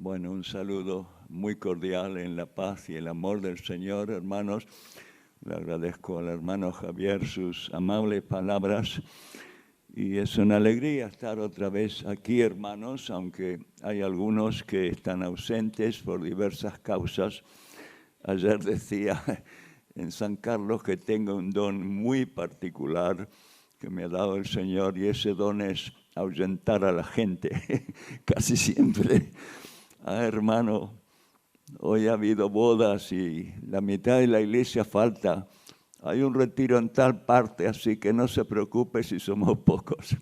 Bueno, un saludo muy cordial en la paz y el amor del Señor, hermanos. Le agradezco al hermano Javier sus amables palabras y es una alegría estar otra vez aquí, hermanos, aunque hay algunos que están ausentes por diversas causas. Ayer decía en San Carlos que tengo un don muy particular que me ha dado el Señor y ese don es ahuyentar a la gente, casi siempre. Hermano, hoy ha habido bodas y la mitad de la iglesia falta. Hay un retiro en tal parte, así que no se preocupe si somos pocos.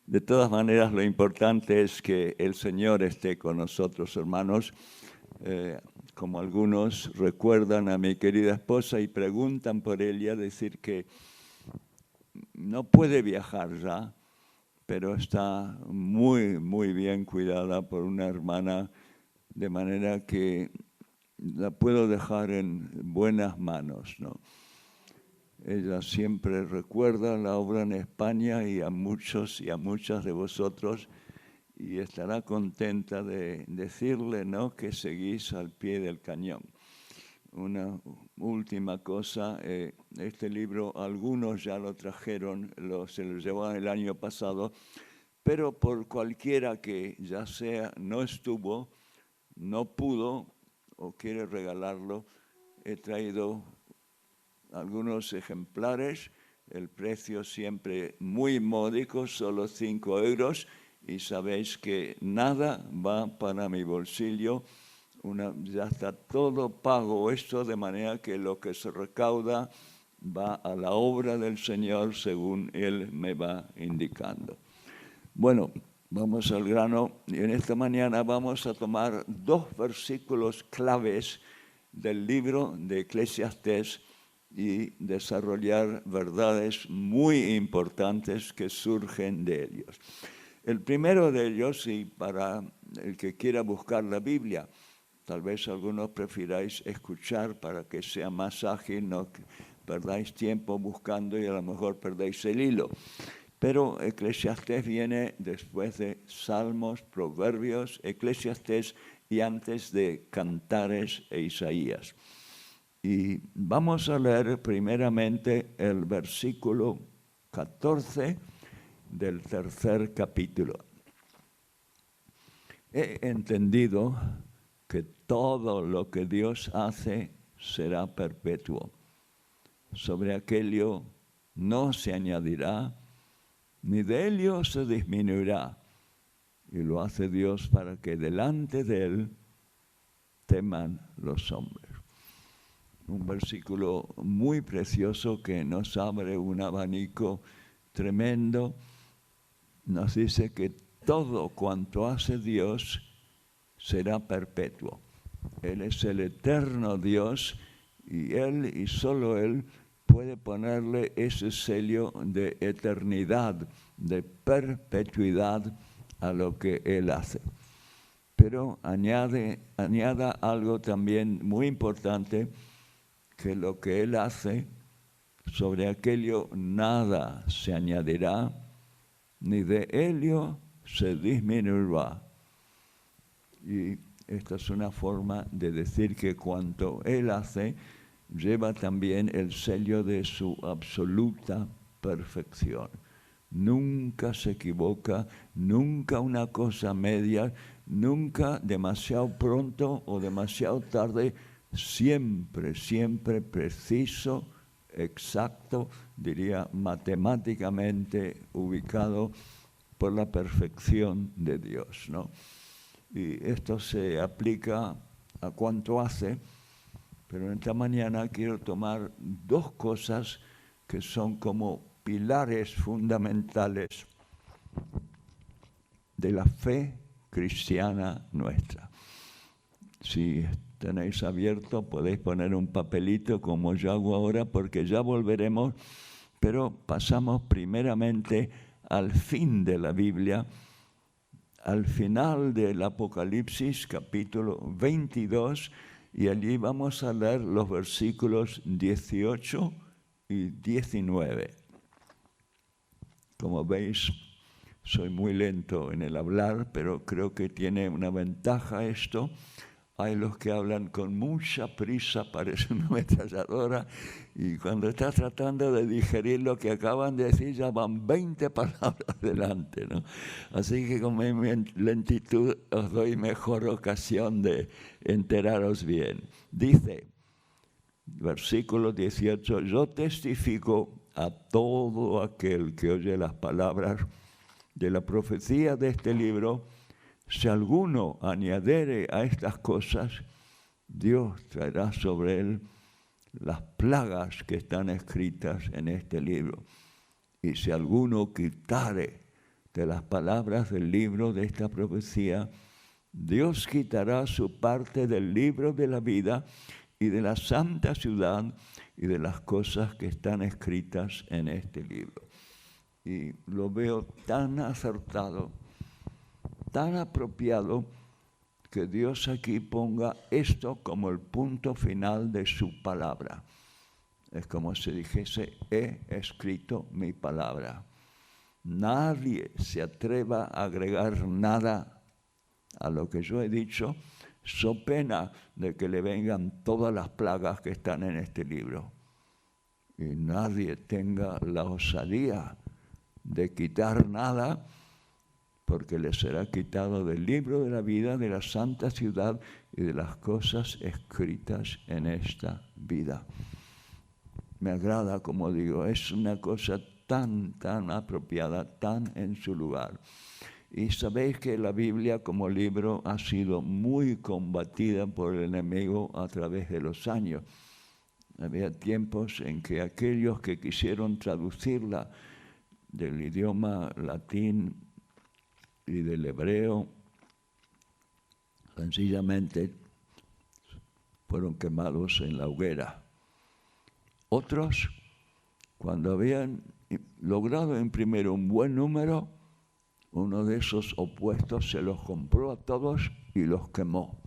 De todas maneras, lo importante es que el Señor esté con nosotros, hermanos. Como algunos recuerdan a mi querida esposa y preguntan por ella, decir que no puede viajar ya, pero está muy, muy bien cuidada por una hermana, de manera que la puedo dejar en buenas manos, ¿no? Ella siempre recuerda la obra en España y a muchos y a muchas de vosotros, y estará contenta de decirle, ¿no?, que seguís al pie del cañón. Una última cosa, este libro algunos ya lo trajeron, se lo llevaron el año pasado, pero por cualquiera que ya sea no estuvo, no pudo o quiere regalarlo, he traído algunos ejemplares, el precio siempre muy módico, solo 5 euros, y sabéis que nada va para mi bolsillo, ya está todo pago esto, de manera que lo que se recauda va a la obra del Señor según Él me va indicando. Bueno, vamos al grano, y en esta mañana vamos a tomar 2 versículos claves del libro de Eclesiastés y desarrollar verdades muy importantes que surgen de ellos. El primero de ellos, y para el que quiera buscar la Biblia, tal vez algunos prefiráis escuchar para que sea más ágil, no perdáis tiempo buscando y a lo mejor perdéis el hilo. Pero Eclesiastés viene después de Salmos, Proverbios, Eclesiastés y antes de Cantares e Isaías. Y vamos a leer primeramente el versículo 14 del 3er capítulo. He entendido que todo lo que Dios hace será perpetuo. Sobre aquello no se añadirá, ni de ello se disminuirá. Y lo hace Dios para que delante de Él teman los hombres. Un versículo muy precioso que nos abre un abanico tremendo. Nos dice que todo cuanto hace Dios será perpetuo. Él es el eterno Dios y Él y solo Él puede ponerle ese sello de eternidad, de perpetuidad a lo que Él hace. Pero añada algo también muy importante, que lo que Él hace, sobre aquello nada se añadirá, ni de ello se disminuirá. Y esta es una forma de decir que cuanto Él hace, lleva también el sello de su absoluta perfección. Nunca se equivoca, nunca una cosa media, nunca demasiado pronto o demasiado tarde, siempre, siempre preciso, exacto, diría matemáticamente ubicado por la perfección de Dios, ¿no? Y esto se aplica a cuanto hace, pero esta mañana quiero tomar 2 cosas que son como pilares fundamentales de la fe cristiana nuestra. Si tenéis abierto, podéis poner un papelito como yo hago ahora, porque ya volveremos, pero pasamos primeramente al fin de la Biblia, al final del Apocalipsis, capítulo 22, y allí vamos a leer los versículos 18 y 19. Como veis, soy muy lento en el hablar, pero creo que tiene una ventaja esto. Hay los que hablan con mucha prisa, parece una ametralladora, y cuando estás tratando de digerir lo que acaban de decir, ya van 20 palabras delante, ¿no? Así que con mi lentitud os doy mejor ocasión de enteraros bien. Dice, versículo 18, yo testifico a todo aquel que oye las palabras de la profecía de este libro. Si alguno añadiere a estas cosas, Dios traerá sobre él las plagas que están escritas en este libro. Y si alguno quitare de las palabras del libro de esta profecía, Dios quitará su parte del libro de la vida y de la santa ciudad y de las cosas que están escritas en este libro. Y lo veo tan acertado, tan apropiado, que Dios aquí ponga esto como el punto final de su palabra. Es como si dijese, he escrito mi palabra. Nadie se atreva a agregar nada a lo que yo he dicho, so pena de que le vengan todas las plagas que están en este libro. Y nadie tenga la osadía de quitar nada, porque le será quitado del libro de la vida, de la santa ciudad y de las cosas escritas en esta vida. Me agrada, como digo, es una cosa tan apropiada, tan en su lugar. Y sabéis que la Biblia como libro ha sido muy combatida por el enemigo a través de los años. Había tiempos en que aquellos que quisieron traducirla del idioma latín y del hebreo, sencillamente fueron quemados en la hoguera. Otros, cuando habían logrado imprimir un buen número, uno de esos opuestos se los compró a todos y los quemó.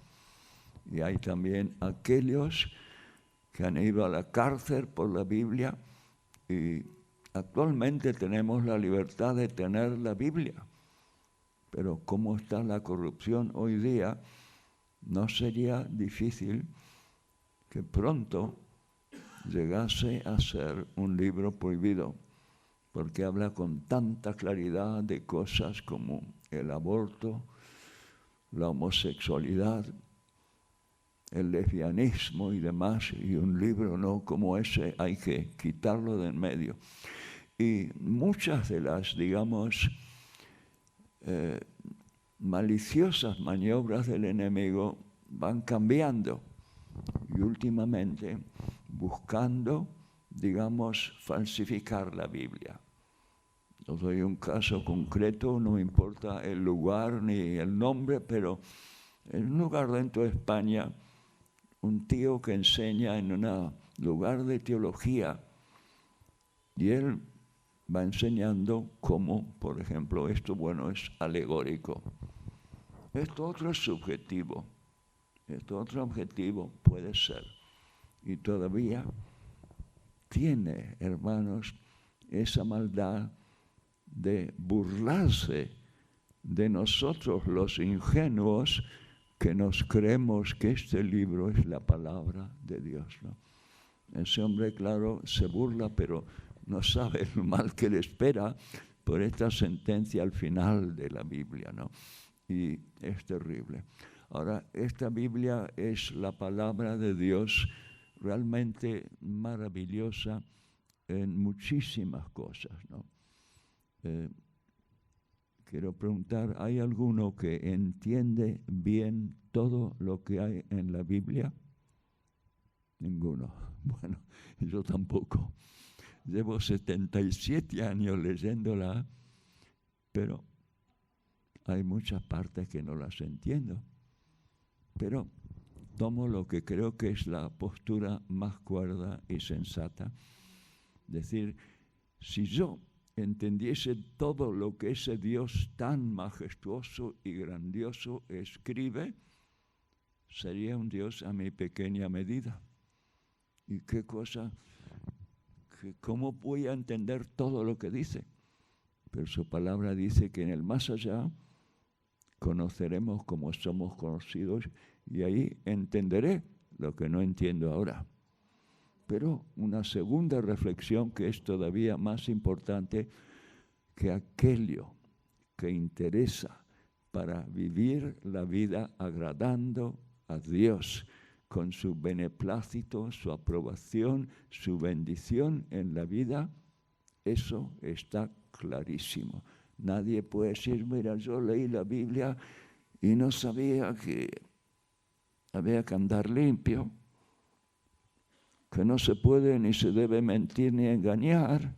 Y hay también aquellos que han ido a la cárcel por la Biblia, y actualmente tenemos la libertad de tener la Biblia. Pero cómo está la corrupción hoy día, no sería difícil que pronto llegase a ser un libro prohibido, porque habla con tanta claridad de cosas como el aborto, la homosexualidad, el lesbianismo y demás, y un libro no como ese hay que quitarlo de en medio. Y muchas de las, digamos, maliciosas maniobras del enemigo van cambiando y últimamente buscando, digamos, falsificar la Biblia. Os doy un caso concreto, no importa el lugar ni el nombre, pero en un lugar dentro de España, un tío que enseña en un lugar de teología, y él va enseñando cómo, por ejemplo, esto bueno es alegórico. Esto otro es subjetivo. Esto otro objetivo puede ser. Y todavía tiene, hermanos, esa maldad de burlarse de nosotros los ingenuos que nos creemos que este libro es la palabra de Dios, ¿no? Ese hombre, claro, se burla, pero no sabe el mal que le espera por esta sentencia al final de la Biblia, ¿no? Y es terrible. Ahora, esta Biblia es la palabra de Dios realmente maravillosa en muchísimas cosas, ¿no? Quiero preguntar, ¿hay alguno que entiende bien todo lo que hay en la Biblia? Ninguno. Bueno, yo tampoco. Llevo 77 años leyéndola, pero hay muchas partes que no las entiendo. Pero tomo lo que creo que es la postura más cuerda y sensata. Decir, si yo entendiese todo lo que ese Dios tan majestuoso y grandioso escribe, sería un Dios a mi pequeña medida. ¿Y qué cosa? ¿Cómo voy a entender todo lo que dice? pero su palabra dice que en el más allá conoceremos como somos conocidos y ahí entenderé lo que no entiendo ahora. Pero una segunda reflexión que es todavía más importante, que aquello que interesa para vivir la vida agradando a Dios, con su beneplácito, su aprobación, su bendición en la vida, eso está clarísimo. Nadie puede decir, mira, yo leí la Biblia y no sabía que había que andar limpio, que no se puede ni se debe mentir ni engañar,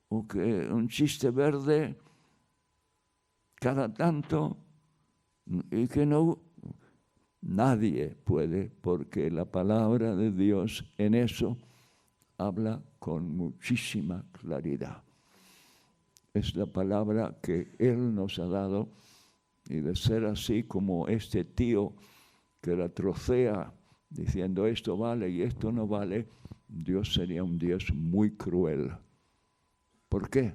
o que un chiste verde cada tanto, y que no, nadie puede, porque la palabra de Dios en eso habla con muchísima claridad. Es la palabra que Él nos ha dado, y de ser así como este tío que la trocea diciendo esto vale y esto no vale, Dios sería un Dios muy cruel. ¿Por qué?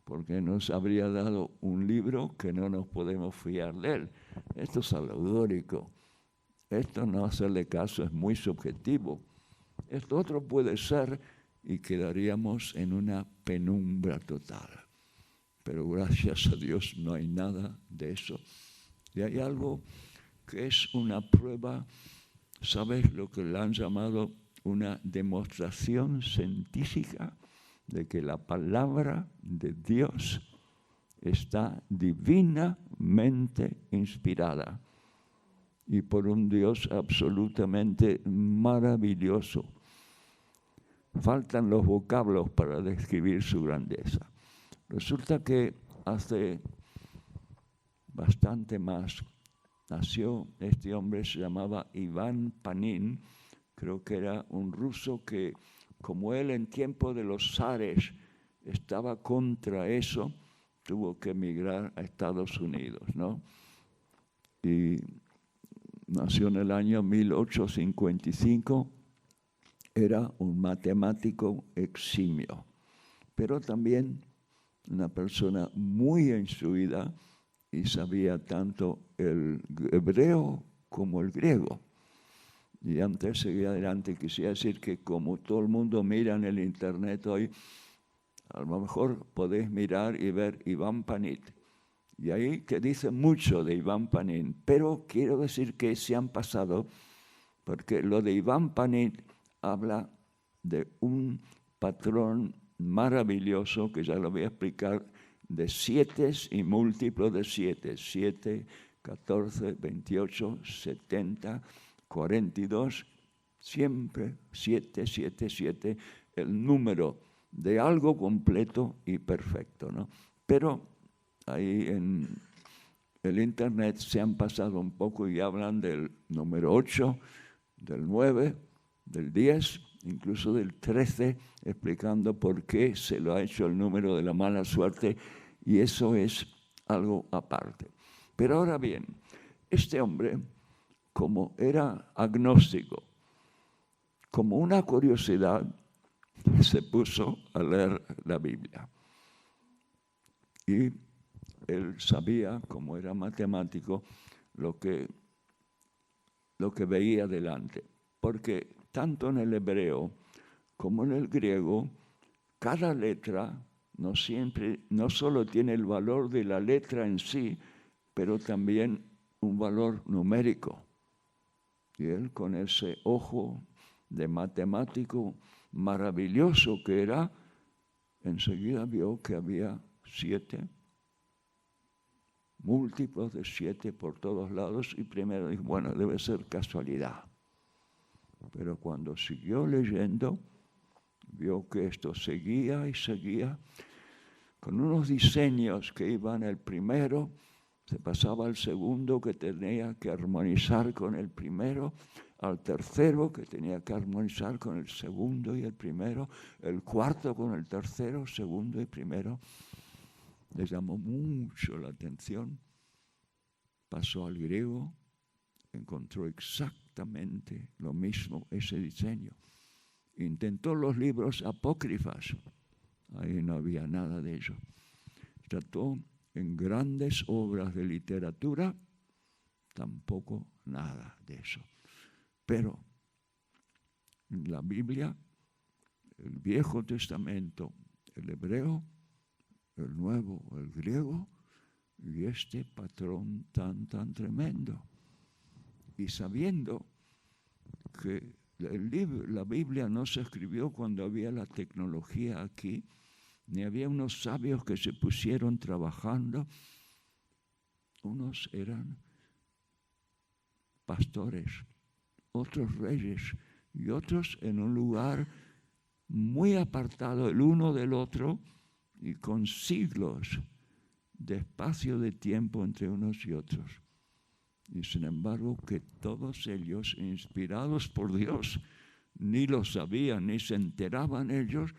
Porque nos habría dado un libro que no nos podemos fiar de él. Esto es alegórico. Esto no hacerle caso es muy subjetivo. Esto otro puede ser y quedaríamos en una penumbra total. Pero gracias a Dios no hay nada de eso. Y hay algo que es una prueba, ¿sabes lo que le han llamado una demostración científica de que la palabra de Dios está divinamente inspirada y por un Dios absolutamente maravilloso? Faltan los vocablos para describir su grandeza. Resulta que hace bastante más nació este hombre, se llamaba Iván Panin, creo que era un ruso que, como él en tiempo de los zares estaba contra eso, tuvo que emigrar a Estados Unidos, ¿no? Y nació en el año 1855, era un matemático eximio, pero también una persona muy instruida y sabía tanto el hebreo como el griego. Y antes de seguir adelante, quisiera decir que como todo el mundo mira en el internet hoy, a lo mejor podéis mirar y ver Iván Panin. Y ahí que dice mucho de Iván Panin, pero quiero decir que se han pasado, porque lo de Iván Panin habla de un patrón maravilloso, que ya lo voy a explicar, de siete y múltiplos de 7, 7, 14, 28, 70, 42, siempre 7, 7, 7, el número de algo completo y perfecto, ¿no? Pero ahí en el internet se han pasado un poco y hablan del número 8, del 9, del 10, incluso del 13, explicando por qué se lo ha hecho el número de la mala suerte, y eso es algo aparte. Pero ahora bien, este hombre, como era agnóstico, como una curiosidad, se puso a leer la Biblia. Y él sabía, como era matemático, lo que veía delante. Porque tanto en el hebreo como en el griego, cada letra no solo tiene el valor de la letra en sí, pero también un valor numérico. Y él, con ese ojo de matemático maravilloso que era, enseguida vio que había 7 múltiplos de 7 por todos lados, y primero dijo, bueno, debe ser casualidad. Pero cuando siguió leyendo, vio que esto seguía y seguía, con unos diseños que iban el primero, se pasaba al segundo que tenía que armonizar con el primero, al tercero que tenía que armonizar con el segundo y el primero, el cuarto con el tercero, segundo y primero. Le llamó mucho la atención. Pasó al griego, encontró exactamente lo mismo, ese diseño. Intentó los libros apócrifas, ahí no había nada de ello. Trató en grandes obras de literatura, tampoco nada de eso. Pero la Biblia, el Viejo Testamento, el hebreo, el nuevo, el griego, y este patrón tan tremendo. Y sabiendo que la Biblia no se escribió cuando había la tecnología aquí, ni había unos sabios que se pusieron trabajando. Unos eran pastores, otros reyes y otros en un lugar muy apartado el uno del otro y con siglos de espacio de tiempo entre unos y otros. Y sin embargo que todos ellos, inspirados por Dios, ni lo sabían, ni se enteraban ellos,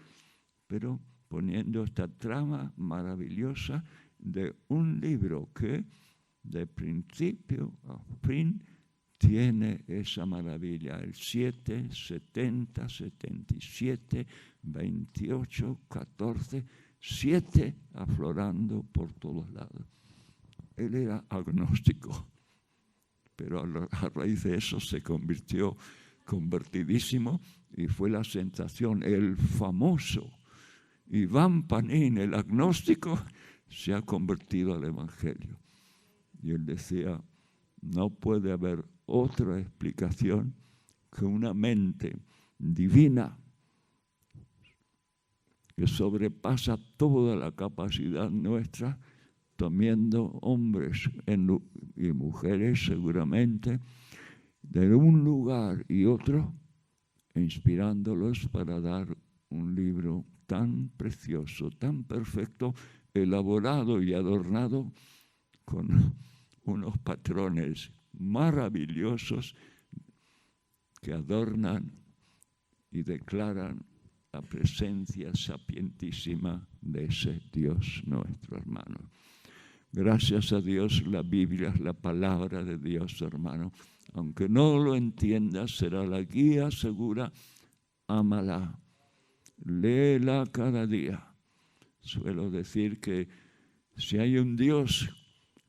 pero poniendo esta trama maravillosa de un libro que de principio a fin tiene esa maravilla, el 7, 70, 77, 28, 14, 7 aflorando por todos lados. Él era agnóstico, pero a raíz de eso se convirtió convertidísimo y fue la sensación. El famoso Iván Panín, el agnóstico, se ha convertido al Evangelio. Y él decía, no puede haber otra explicación que una mente divina que sobrepasa toda la capacidad nuestra, tomando hombres y mujeres seguramente de un lugar y otro, inspirándolos para dar un libro tan precioso, tan perfecto, elaborado y adornado con unos patrones maravillosos que adornan y declaran la presencia sapientísima de ese Dios nuestro, hermano. Gracias a Dios, la Biblia es la palabra de Dios, hermano. Aunque no lo entiendas, será la guía segura. Ámala, léela cada día. Suelo decir que si hay un Dios,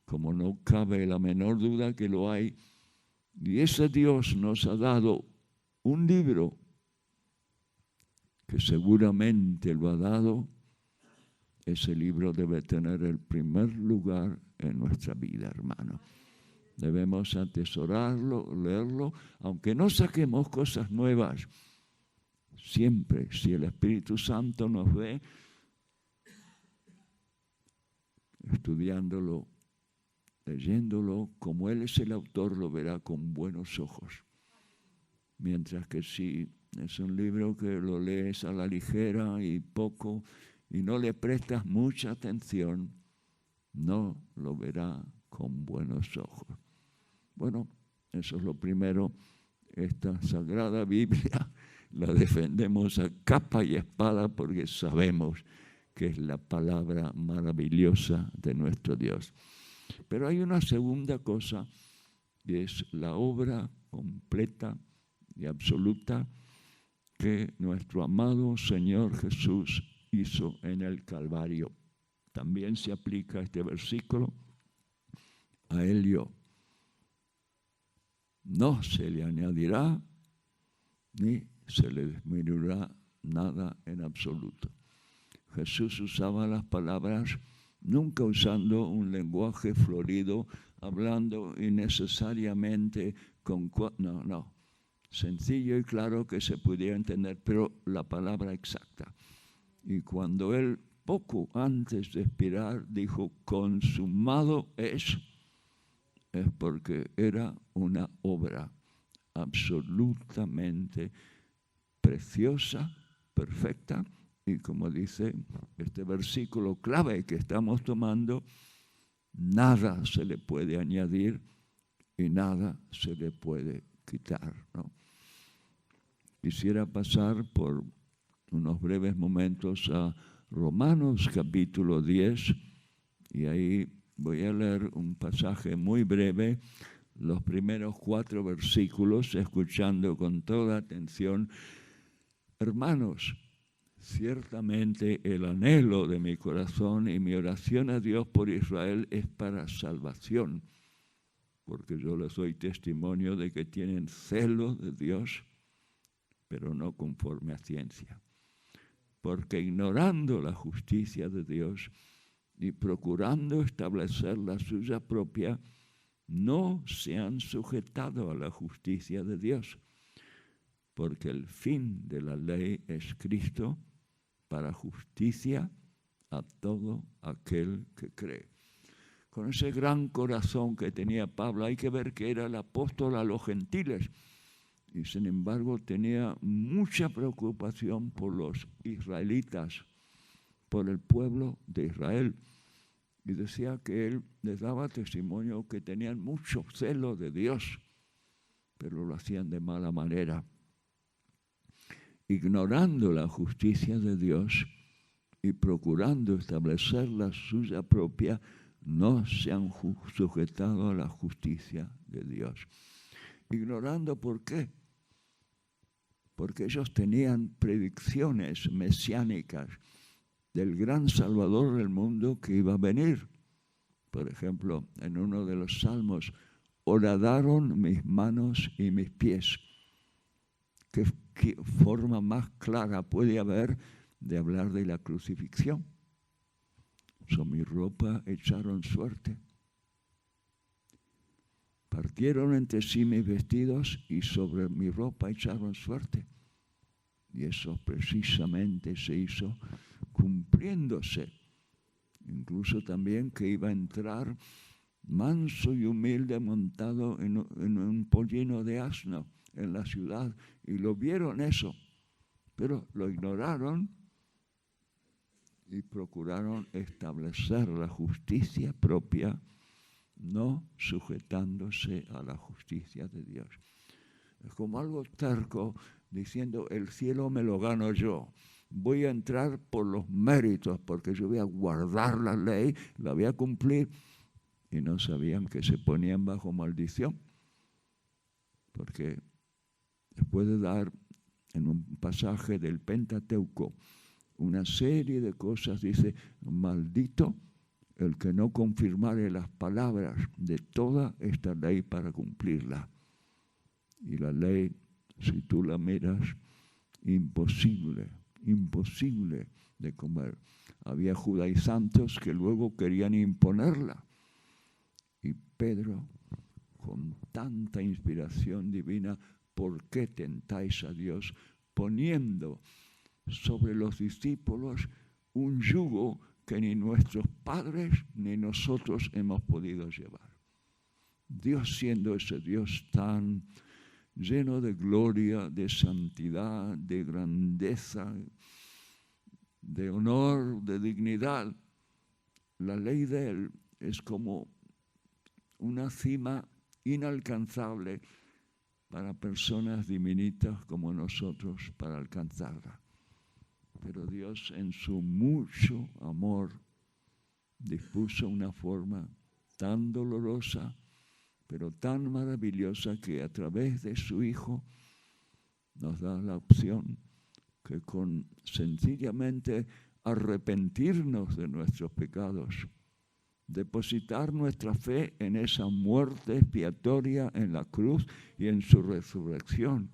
como no cabe la menor duda que lo hay, y ese Dios nos ha dado un libro que seguramente lo ha dado, ese libro debe tener el primer lugar en nuestra vida, hermano. Debemos atesorarlo, leerlo, aunque no saquemos cosas nuevas. Siempre, si el Espíritu Santo nos ve estudiándolo, leyéndolo, como Él es el autor, lo verá con buenos ojos. Mientras que si es un libro que lo lees a la ligera y poco, y no le prestas mucha atención, no lo verá con buenos ojos. Bueno, eso es lo primero. Esta Sagrada Biblia la defendemos a capa y espada porque sabemos que es la palabra maravillosa de nuestro Dios. Pero hay una segunda cosa, que es la obra completa y absoluta que nuestro amado Señor Jesús hizo en el Calvario. También se aplica este versículo a él y yo. No se le añadirá ni se le disminuirá nada en absoluto. Jesús usaba las palabras nunca usando un lenguaje florido, hablando innecesariamente con... No. Sencillo y claro que se pudiera entender, pero la palabra exacta. Y cuando él, poco antes de expirar, dijo, consumado es porque era una obra absolutamente preciosa, perfecta, y como dice este versículo clave que estamos tomando, nada se le puede añadir y nada se le puede quitar, ¿no? Quisiera pasar por unos breves momentos a Romanos capítulo 10 y ahí voy a leer un pasaje muy breve, los primeros 4 versículos, escuchando con toda atención. Hermanos, Ciertamente el anhelo de mi corazón y mi oración a Dios por Israel es para salvación, porque yo les doy testimonio de que tienen celo de Dios, pero no conforme a ciencia. Porque ignorando la justicia de Dios y procurando establecer la suya propia, no se han sujetado a la justicia de Dios, porque el fin de la ley es Cristo para justicia a todo aquel que cree. Con ese gran corazón que tenía Pablo, hay que ver que era el apóstol a los gentiles, y sin embargo tenía mucha preocupación por los israelitas, por el pueblo de Israel. Y decía que él les daba testimonio que tenían mucho celo de Dios, pero lo hacían de mala manera, ignorando la justicia de Dios y procurando establecer la suya propia, no se han sujetado a la justicia de Dios. Ignorando, ¿por qué? Porque ellos tenían predicciones mesiánicas del gran Salvador del mundo que iba a venir. Por ejemplo, en uno de los salmos, horadaron mis manos y mis pies. ¿Qué forma más clara puede haber de hablar de la crucifixión? Sobre mi ropa echaron suerte. Partieron entre sí mis vestidos y sobre mi ropa echaron suerte. Y eso precisamente se hizo cumpliéndose. Incluso también que iba a entrar manso y humilde montado en un pollino de asno en la ciudad. Y lo vieron eso, pero lo ignoraron y procuraron establecer la justicia propia, no sujetándose a la justicia de Dios. Es como algo terco diciendo, el cielo me lo gano yo. Voy a entrar por los méritos, porque yo voy a guardar la ley, la voy a cumplir. Y no sabían que se ponían bajo maldición. Porque después de dar en un pasaje del Pentateuco una serie de cosas, dice, maldito el que no confirmare las palabras de toda esta ley para cumplirla. Y la ley, si tú la miras, imposible de comer. Había judaizantes que luego querían imponerla. Y Pedro, con tanta inspiración divina, ¿por qué tentáis a Dios poniendo sobre los discípulos un yugo que ni nuestros padres ni nosotros hemos podido llevar? Dios, siendo ese Dios tan lleno de gloria, de santidad, de grandeza, de honor, de dignidad, la ley de Él es como una cima inalcanzable para personas diminutas como nosotros para alcanzarla. Pero Dios, en su mucho amor, dispuso una forma tan dolorosa, pero tan maravillosa, que a través de su Hijo nos da la opción que con sencillamente arrepentirnos de nuestros pecados, depositar nuestra fe en esa muerte expiatoria en la cruz y en su resurrección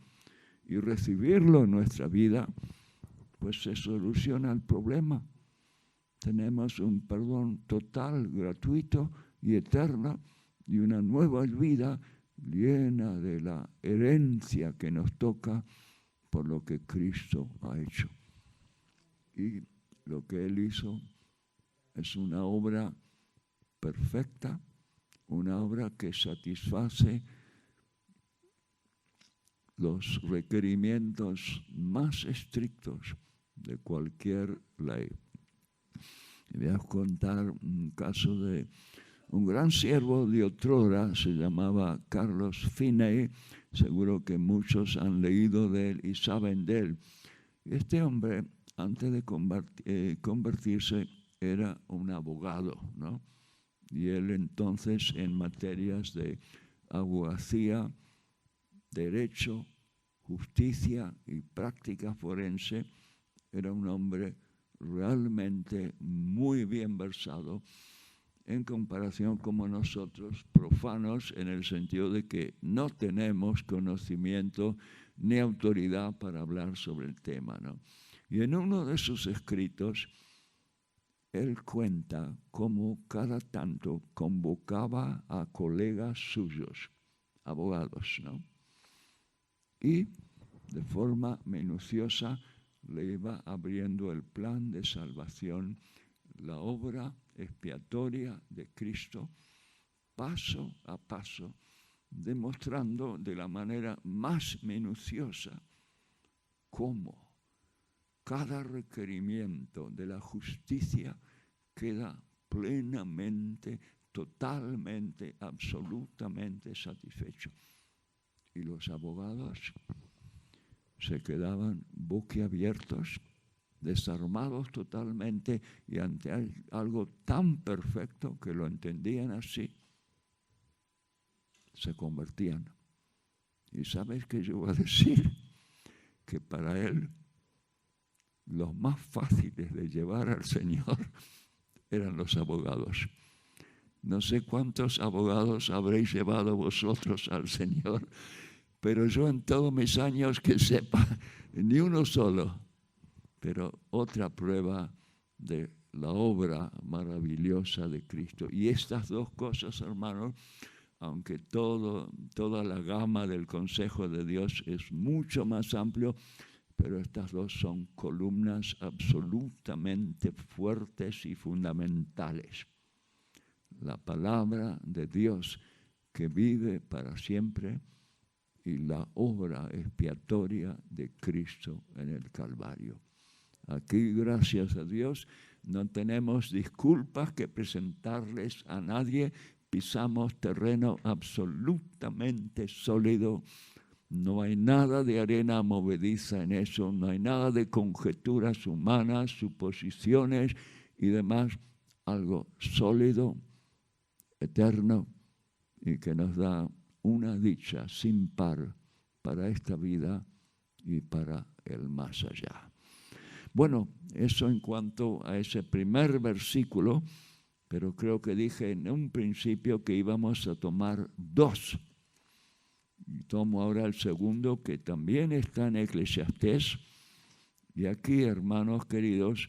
y recibirlo en nuestra vida, pues se soluciona el problema. Tenemos un perdón total, gratuito y eterno, y una nueva vida llena de la herencia que nos toca por lo que Cristo ha hecho. Y lo que Él hizo es una obra perfecta, una obra que satisface los requerimientos más estrictos de cualquier ley. Voy a contar un caso de un gran siervo de otrora, se llamaba Carlos Finney, seguro que muchos han leído de él y saben de él. Este hombre, antes de convertirse, era un abogado, ¿no? Y él entonces, en materias de abogacía, derecho, justicia y práctica forense, era un hombre realmente muy bien versado en comparación como nosotros, profanos, en el sentido de que no tenemos conocimiento ni autoridad para hablar sobre el tema, ¿no? Y en uno de sus escritos, él cuenta cómo cada tanto convocaba a colegas suyos, abogados, ¿no? Y de forma minuciosa le iba abriendo el plan de salvación, la obra expiatoria de Cristo, paso a paso, demostrando de la manera más minuciosa cómo cada requerimiento de la justicia queda plenamente, totalmente, absolutamente satisfecho. Y los abogados se quedaban boquiabiertos, desarmados totalmente, y ante algo tan perfecto que lo entendían así, se convertían. ¿Y sabes qué yo voy a decir? Que para él los más fáciles de llevar al Señor eran los abogados. No sé cuántos abogados habréis llevado vosotros al Señor, pero yo en todos mis años que sepa, ni uno solo. Pero otra prueba de la obra maravillosa de Cristo. Y estas dos cosas, hermanos, aunque toda la gama del consejo de Dios es mucho más amplio, pero estas dos son columnas absolutamente fuertes y fundamentales. La palabra de Dios que vive para siempre y la obra expiatoria de Cristo en el Calvario. Aquí, gracias a Dios, no tenemos disculpas que presentarles a nadie. Pisamos terreno absolutamente sólido. No hay nada de arena movediza en eso, no hay nada de conjeturas humanas, suposiciones y demás. Algo sólido, eterno y que nos da una dicha sin par para esta vida y para el más allá. Bueno, eso en cuanto a ese primer versículo, pero creo que dije en un principio que íbamos a tomar dos. Y tomo ahora el segundo, que también está en Eclesiastés. Y aquí, hermanos queridos,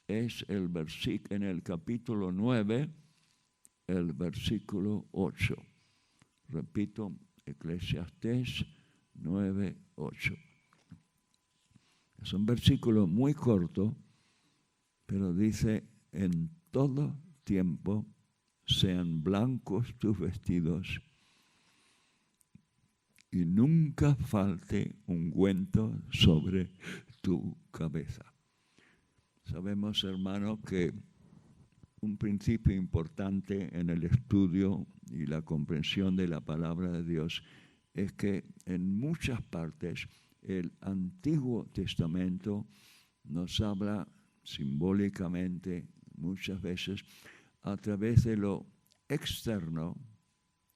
es el versículo en el capítulo 9, el versículo 8. Repito, Eclesiastés 9, 8. Es un versículo muy corto, pero dice: en todo tiempo sean blancos tus vestidos y nunca falte ungüento sobre tu cabeza. Sabemos, hermanos, que un principio importante en el estudio y la comprensión de la palabra de Dios es que en muchas partes el Antiguo Testamento nos habla simbólicamente muchas veces a través de lo externo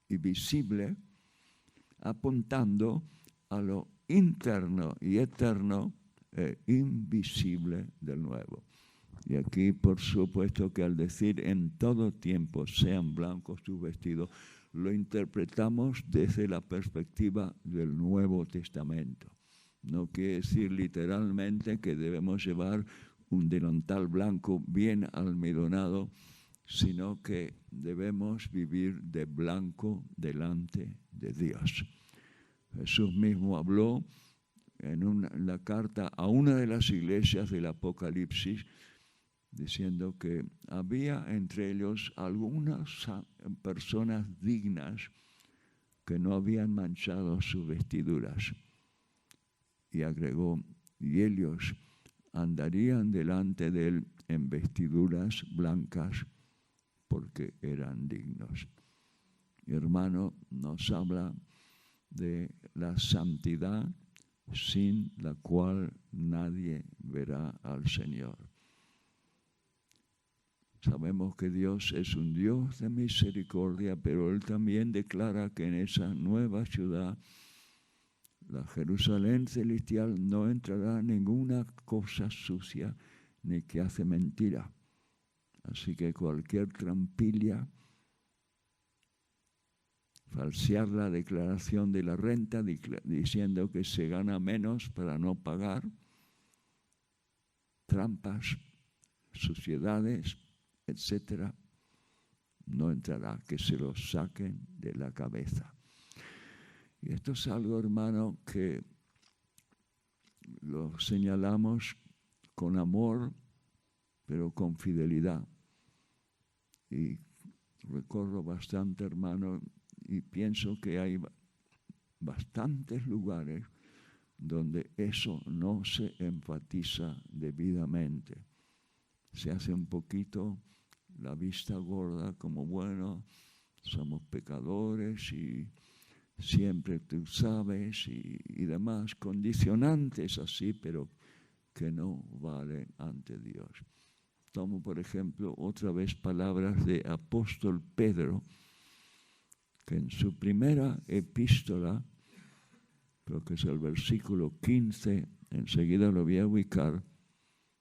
y visible, apuntando a lo interno y eterno e invisible del Nuevo. Y aquí, por supuesto, que al decir en todo tiempo sean blancos tus vestidos, lo interpretamos desde la perspectiva del Nuevo Testamento. No quiere decir literalmente que debemos llevar un delantal blanco bien almidonado, sino que debemos vivir de blanco delante de Dios. Jesús mismo habló en la carta a una de las iglesias del Apocalipsis, diciendo que había entre ellos algunas personas dignas que no habían manchado sus vestiduras. Y agregó: y ellos andarían delante de él en vestiduras blancas porque eran dignos. Mi hermano nos habla de la santidad sin la cual nadie verá al Señor. Sabemos que Dios es un Dios de misericordia, pero Él también declara que en esa nueva ciudad la Jerusalén celestial no entrará ninguna cosa sucia ni que hace mentira. Así que cualquier trampilla, falsear la declaración de la renta diciendo que se gana menos para no pagar, trampas, suciedades, etcétera, no entrará, que se lo saquen de la cabeza. Y esto es algo, hermano, que lo señalamos con amor, pero con fidelidad. Y recorro bastante, hermano, y pienso que hay bastantes lugares donde eso no se enfatiza debidamente. Se hace un poquito la vista gorda, como bueno, somos pecadores y siempre tú sabes y demás, condicionantes así, pero que no valen ante Dios. Tomo, por ejemplo, otra vez palabras de apóstol Pedro, que en su primera epístola, creo que es el versículo 15, enseguida lo voy a ubicar,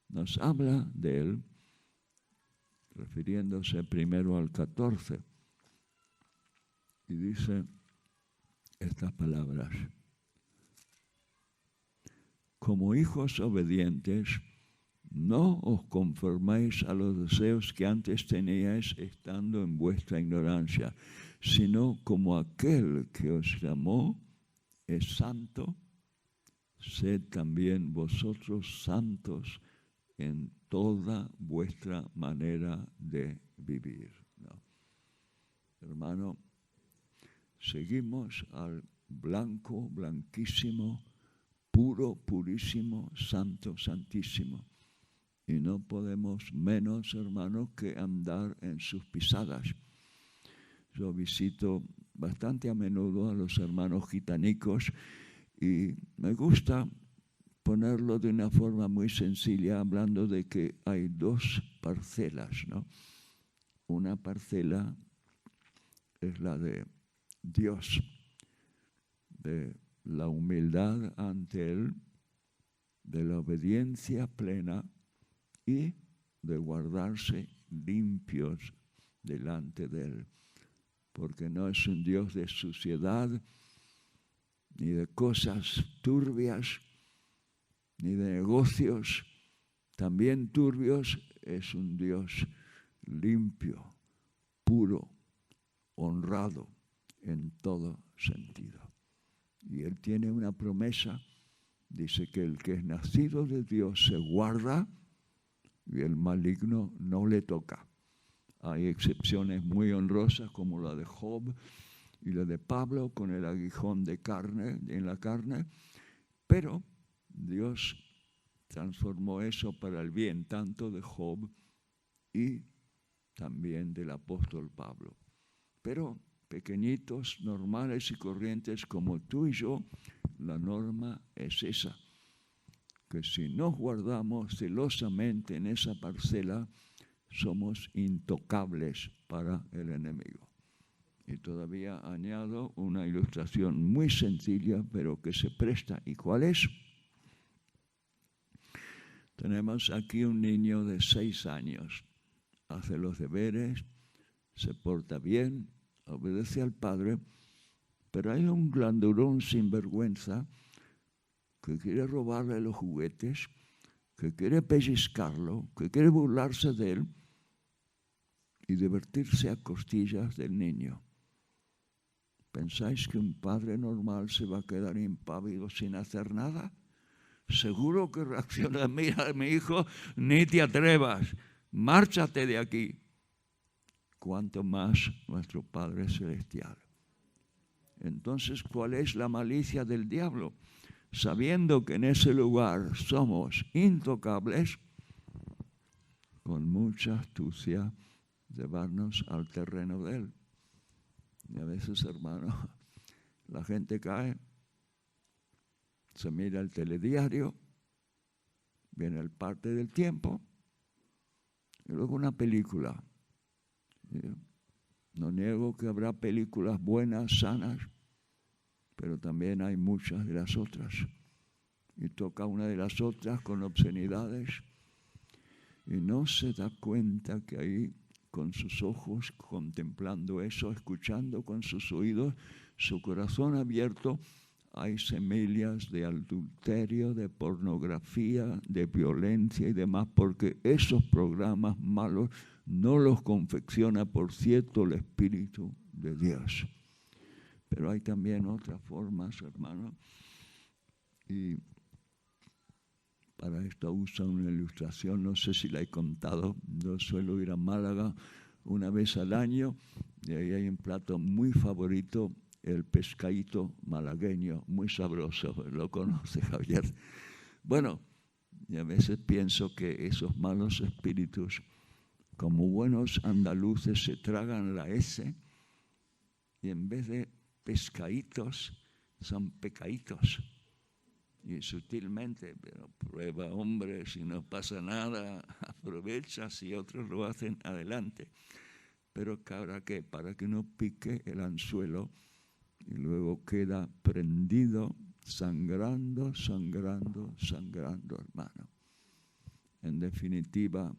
nos habla de él, refiriéndose primero al 14, y dice estas palabras: como hijos obedientes, no os conforméis a los deseos que antes teníais estando en vuestra ignorancia, sino como aquel que os llamó es santo, sed también vosotros santos en toda vuestra manera de vivir. ¿No? Hermano, seguimos al blanco, blanquísimo, puro, purísimo, santo, santísimo. Y no podemos menos, hermanos, que andar en sus pisadas. Yo visito bastante a menudo a los hermanos gitanicos y me gusta ponerlo de una forma muy sencilla, hablando de que hay dos parcelas, ¿no? Una parcela es la de Dios, de la humildad ante Él, de la obediencia plena y de guardarse limpios delante de Él, porque no es un Dios de suciedad, ni de cosas turbias, ni de negocios también turbios. Es un Dios limpio, puro, honrado en todo sentido. Y Él tiene una promesa, dice que el que es nacido de Dios se guarda y el maligno no le toca. Hay excepciones muy honrosas como la de Job y la de Pablo con el aguijón de carne, en la carne, pero Dios transformó eso para el bien, tanto de Job y también del apóstol Pablo. Pero pequeñitos, normales y corrientes como tú y yo, la norma es esa, que si nos guardamos celosamente en esa parcela, somos intocables para el enemigo. Y todavía añado una ilustración muy sencilla, pero que se presta. ¿Y cuál es? Tenemos aquí un niño de 6 años. Hace los deberes, se porta bien, obedece al padre, pero hay un glandulón sinvergüenza que quiere robarle los juguetes, que quiere pellizcarlo, que quiere burlarse de él y divertirse a costillas del niño. ¿Pensáis que un padre normal se va a quedar impávido sin hacer nada? Seguro que reacciona: mira, mi hijo, ni te atrevas, márchate de aquí. Cuanto más nuestro Padre Celestial. Entonces, ¿cuál es la malicia del diablo? Sabiendo que en ese lugar somos intocables, con mucha astucia llevarnos al terreno de él. Y a veces, hermano, la gente cae, se mira el telediario, viene el parte del tiempo, y luego una película. No niego que habrá películas buenas, sanas, pero también hay muchas de las otras. Y toca una de las otras con obscenidades y no se da cuenta que ahí, con sus ojos contemplando eso, escuchando con sus oídos, su corazón abierto, hay semillas de adulterio, de pornografía, de violencia y demás, porque esos programas malos no los confecciona, por cierto, el Espíritu de Dios. Pero hay también otras formas, hermanos, y para esto uso una ilustración, no sé si la he contado. Yo suelo ir a Málaga una vez al año y ahí hay un plato muy favorito, el pescadito malagueño, muy sabroso. ¿Lo conoce, Javier? Bueno, y a veces pienso que esos malos espíritus, como buenos andaluces, se tragan la S y en vez de pescaditos son pecaditos. Y sutilmente, pero prueba, hombre, si no pasa nada, aprovecha, si otros lo hacen, adelante. Pero ¿para qué? Para que no pique el anzuelo y luego queda prendido, sangrando, hermano. En definitiva,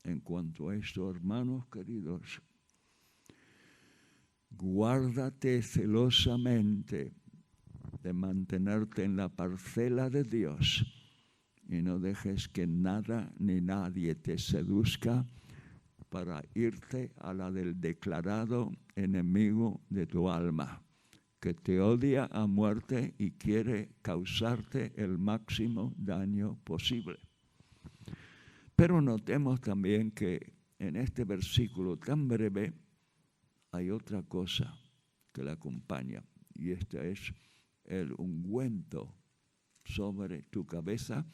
en cuanto a esto, hermanos queridos, guárdate celosamente de mantenerte en la parcela de Dios y no dejes que nada ni nadie te seduzca para irte a la del declarado enemigo de tu alma, que te odia a muerte y quiere causarte el máximo daño posible. Pero notemos también que en este versículo tan breve hay otra cosa que la acompaña, y esta es el ungüento sobre tu cabeza,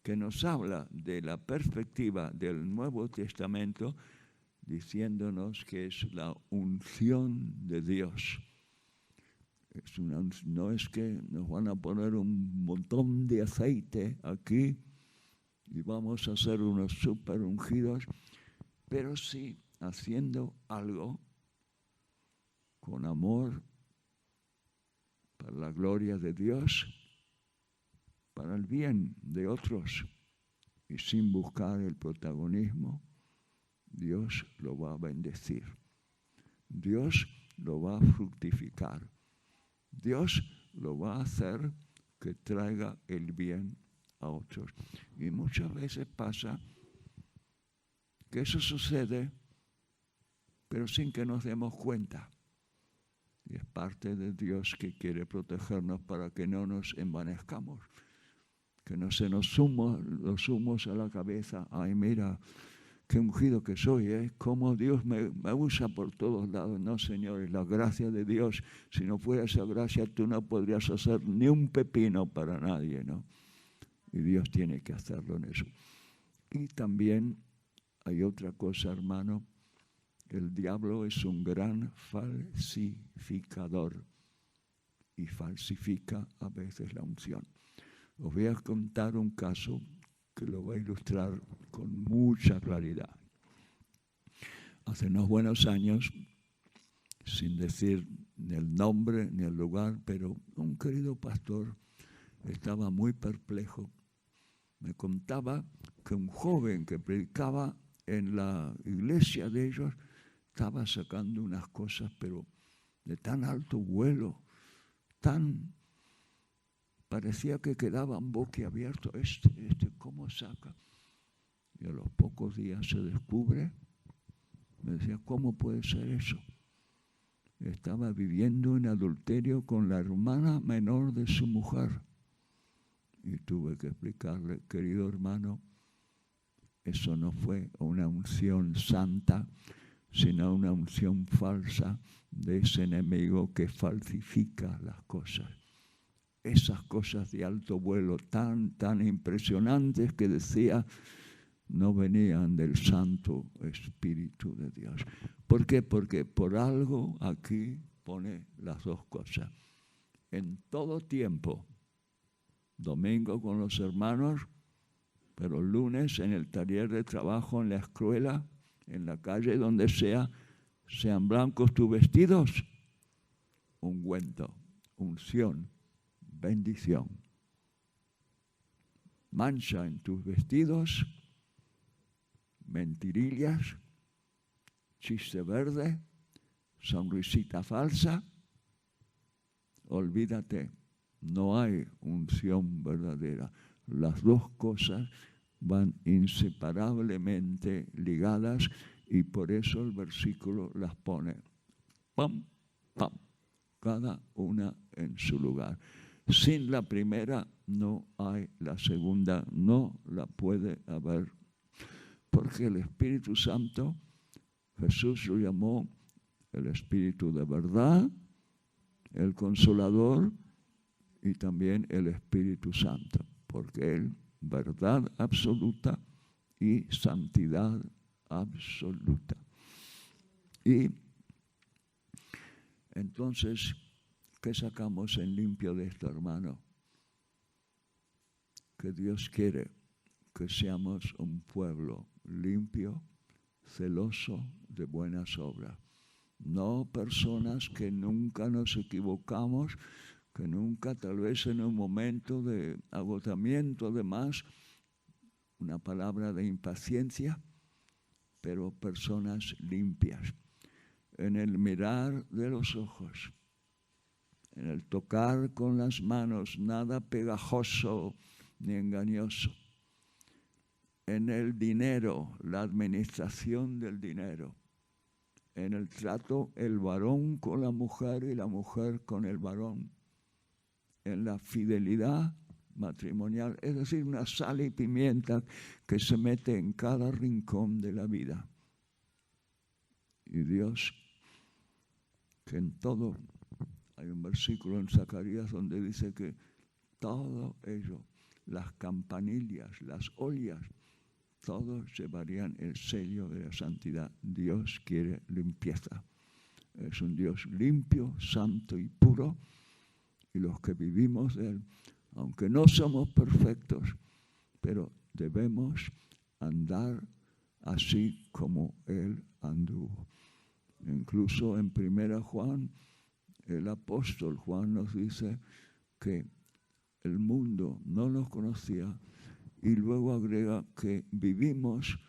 que nos habla de la perspectiva del Nuevo Testamento, diciéndonos que es la unción de Dios. No es que nos van a poner un montón de aceite aquí y vamos a hacer unos súper ungidos, pero sí haciendo algo con amor, para la gloria de Dios, para el bien de otros y sin buscar el protagonismo. Dios lo va a bendecir. Dios lo va a fructificar. Dios lo va a hacer que traiga el bien a otros. Y muchas veces pasa que eso sucede, pero sin que nos demos cuenta. Y es parte de Dios que quiere protegernos para que no nos envanezcamos, que no se nos los humos a la cabeza. Ay, mira, qué ungido que soy, ¿eh? Cómo Dios me usa por todos lados. No, Señor, es la gracia de Dios. Si no fuera esa gracia, tú no podrías hacer ni un pepino para nadie, ¿no? Y Dios tiene que hacerlo en eso. Y también hay otra cosa, hermano. El diablo es un gran falsificador y falsifica a veces la unción. Os voy a contar un caso que lo voy a ilustrar con mucha claridad. Hace unos buenos años, sin decir ni el nombre ni el lugar, pero un querido pastor estaba muy perplejo. Me contaba que un joven que predicaba en la iglesia de ellos estaba sacando unas cosas, pero de tan alto vuelo, parecía que quedaban boquiabiertos. ¿Cómo saca? Y a los pocos días se descubre. Me decía, ¿cómo puede ser eso? Estaba viviendo en adulterio con la hermana menor de su mujer. Y tuve que explicarle, querido hermano, eso no fue una unción santa, sino una unción falsa de ese enemigo que falsifica las cosas. Esas cosas de alto vuelo tan impresionantes que decía, no venían del Santo Espíritu de Dios. ¿Por qué? Porque por algo aquí pone las dos cosas. En todo tiempo, domingo con los hermanos, pero lunes en el taller de trabajo, en la escuela, en la calle, donde sea, sean blancos tus vestidos, ungüento, unción, bendición. Mancha en tus vestidos, mentirillas, chiste verde, sonrisita falsa. Olvídate, no hay unción verdadera. Las dos cosas van inseparablemente ligadas y por eso el versículo las pone pam, pam, cada una en su lugar. Sin la primera no hay la segunda, no la puede haber, porque el Espíritu Santo, Jesús lo llamó el Espíritu de verdad, el Consolador y también el Espíritu Santo, porque Él, verdad absoluta y santidad absoluta. Y entonces, ¿qué sacamos en limpio de esto, hermano? Que Dios quiere que seamos un pueblo limpio, celoso de buenas obras. No personas que nunca nos equivocamos, que nunca, tal vez en un momento de agotamiento, además, una palabra de impaciencia, pero personas limpias. En el mirar de los ojos, en el tocar con las manos, nada pegajoso ni engañoso. En el dinero, la administración del dinero. En el trato, el varón con la mujer y la mujer con el varón. En la fidelidad matrimonial, es decir, una sal y pimienta que se mete en cada rincón de la vida. Y Dios, que en todo, hay un versículo en Zacarías donde dice que todo ello, las campanillas, las ollas, todos llevarían el sello de la santidad. Dios quiere limpieza. Es un Dios limpio, santo y puro. Y los que vivimos de Él, aunque no somos perfectos, pero debemos andar así como Él anduvo. Incluso en 1 Juan, el apóstol Juan nos dice que el mundo no nos conocía y luego agrega que vivimos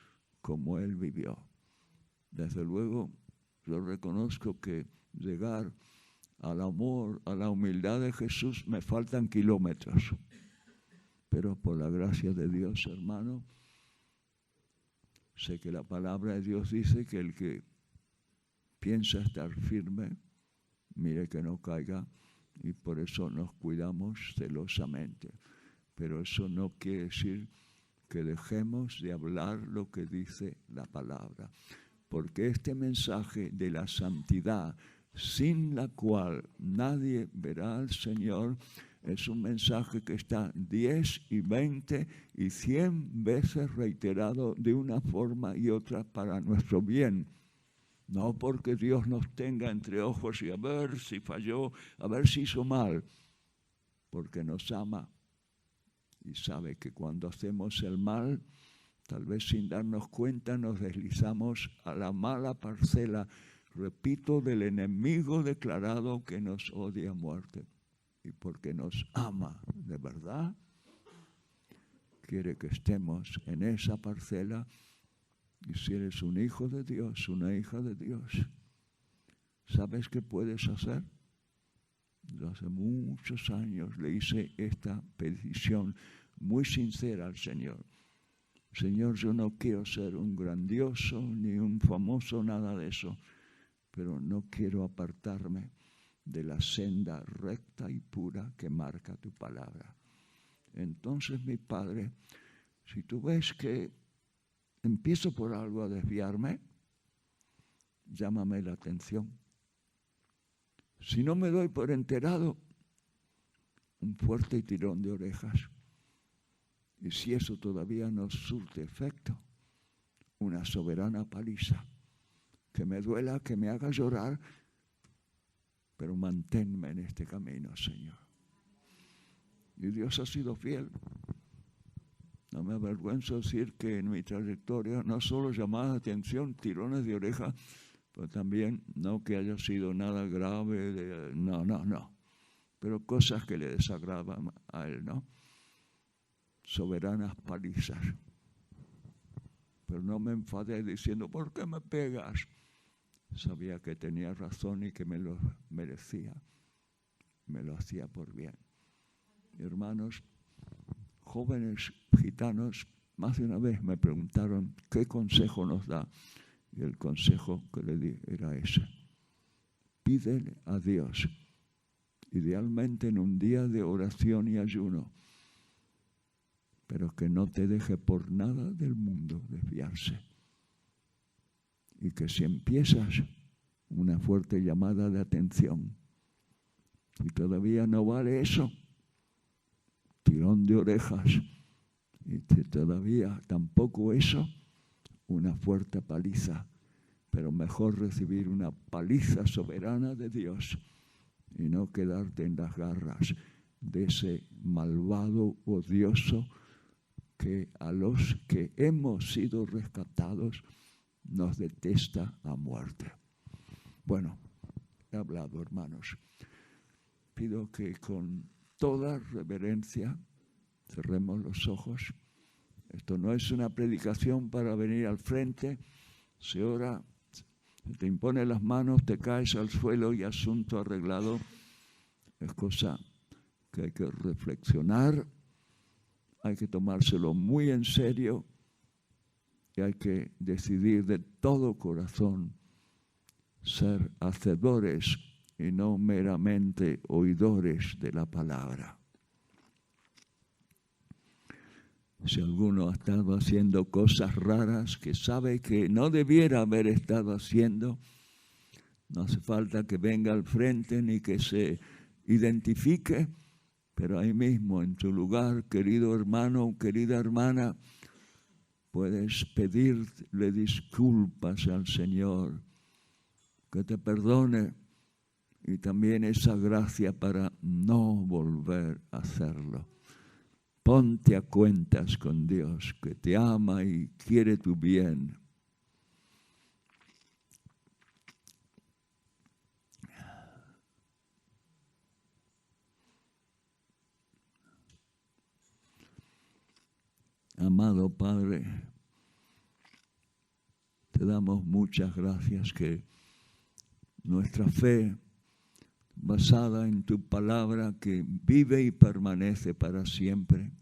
como Él vivió. Desde luego, yo reconozco que llegar al amor, a la humildad de Jesús, me faltan kilómetros. Pero por la gracia de Dios, hermano, sé que la palabra de Dios dice que el que piensa estar firme, mire que no caiga, y por eso nos cuidamos celosamente. Pero eso no quiere decir que dejemos de hablar lo que dice la palabra. Porque este mensaje de la santidad, sin la cual nadie verá al Señor, es un mensaje que está 10 y 20 y 100 veces reiterado de una forma y otra para nuestro bien. No porque Dios nos tenga entre ojos y a ver si falló, a ver si hizo mal, porque nos ama y sabe que cuando hacemos el mal, tal vez sin darnos cuenta nos deslizamos a la mala parcela, repito, del enemigo declarado que nos odia a muerte. Y porque nos ama de verdad, quiere que estemos en esa parcela. Y si eres un hijo de Dios, una hija de Dios, ¿sabes qué puedes hacer? Yo hace muchos años le hice esta petición muy sincera al Señor. Señor, yo no quiero ser un grandioso ni un famoso, nada de eso, pero no quiero apartarme de la senda recta y pura que marca tu palabra. Entonces, mi Padre, si tú ves que empiezo por algo a desviarme, llámame la atención. Si no me doy por enterado, un fuerte tirón de orejas. Y si eso todavía no surte efecto, una soberana paliza. Que me duela, que me haga llorar, pero manténme en este camino, Señor. Y Dios ha sido fiel. No me avergüenzo decir que en mi trayectoria no solo llamadas de atención, tirones de oreja, pero también no que haya sido nada grave. No. pero cosas que le desagradan a él, ¿no? Soberanas palizas. Pero no me enfadé diciendo, ¿por qué me pegas? Sabía que tenía razón y que me lo merecía. Me lo hacía por bien. Hermanos, jóvenes gitanos, más de una vez me preguntaron qué consejo nos da. Y el consejo que le di era ese. Pídele a Dios, idealmente en un día de oración y ayuno, pero que no te deje por nada del mundo desviarse. Y que si empiezas una fuerte llamada de atención y todavía no vale eso, tirón de orejas, y todavía tampoco eso, una fuerte paliza. Pero mejor recibir una paliza soberana de Dios y no quedarte en las garras de ese malvado, odioso, que a los que hemos sido rescatados nos detesta a muerte. Bueno, he hablado, hermanos. Pido que con toda reverencia cerremos los ojos. Esto no es una predicación para venir al frente. Se ora, se te impone las manos, te caes al suelo y asunto arreglado. Es cosa que hay que reflexionar, hay que tomárselo muy en serio y hay que decidir de todo corazón ser hacedores y no meramente oidores de la palabra. Si alguno ha estado haciendo cosas raras que sabe que no debiera haber estado haciendo, no hace falta que venga al frente ni que se identifique, pero ahí mismo en tu lugar, querido hermano, querida hermana, puedes pedirle disculpas al Señor, que te perdone y también esa gracia para no volver a hacerlo. Ponte a cuentas con Dios, que te ama y quiere tu bien. Amado Padre, te damos muchas gracias que nuestra fe, basada en tu palabra que vive y permanece para siempre,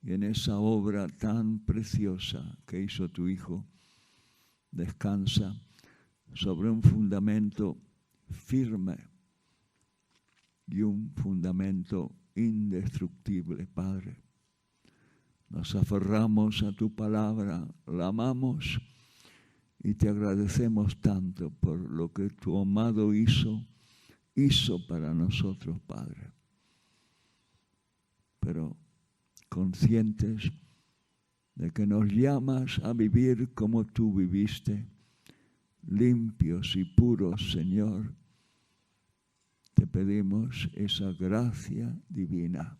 y en esa obra tan preciosa que hizo tu Hijo, descansa sobre un fundamento firme y un fundamento indestructible, Padre. Nos aferramos a tu palabra, la amamos y te agradecemos tanto por lo que tu amado hizo para nosotros, Padre. Pero conscientes de que nos llamas a vivir como tú viviste, limpios y puros, Señor, te pedimos esa gracia divina,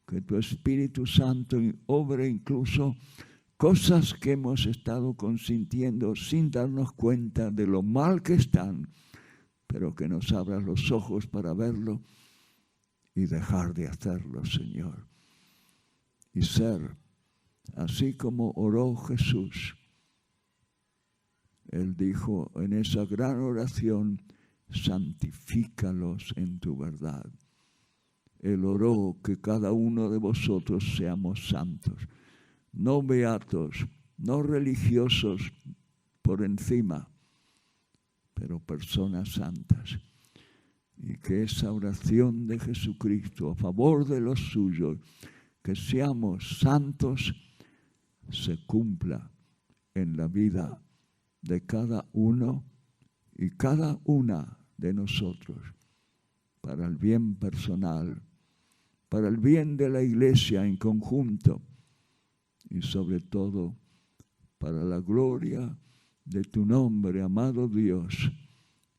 que tu Espíritu Santo obre incluso cosas que hemos estado consintiendo sin darnos cuenta de lo mal que están, pero que nos abras los ojos para verlo y dejar de hacerlo, Señor. Y ser, así como oró Jesús, Él dijo en esa gran oración, santifícalos en tu verdad. Él oró que cada uno de vosotros seamos santos, no beatos, no religiosos por encima, pero personas santas. Y que esa oración de Jesucristo a favor de los suyos, que seamos santos, se cumpla en la vida de cada uno y cada una de nosotros, para el bien personal, para el bien de la iglesia en conjunto y sobre todo para la gloria de tu nombre, amado Dios,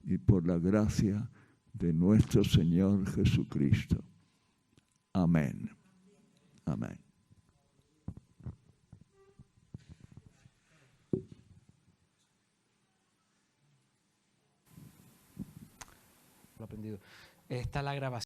y por la gracia de nuestro Señor Jesucristo. Amén. Amén. Lo aprendido. Esta es la grabación.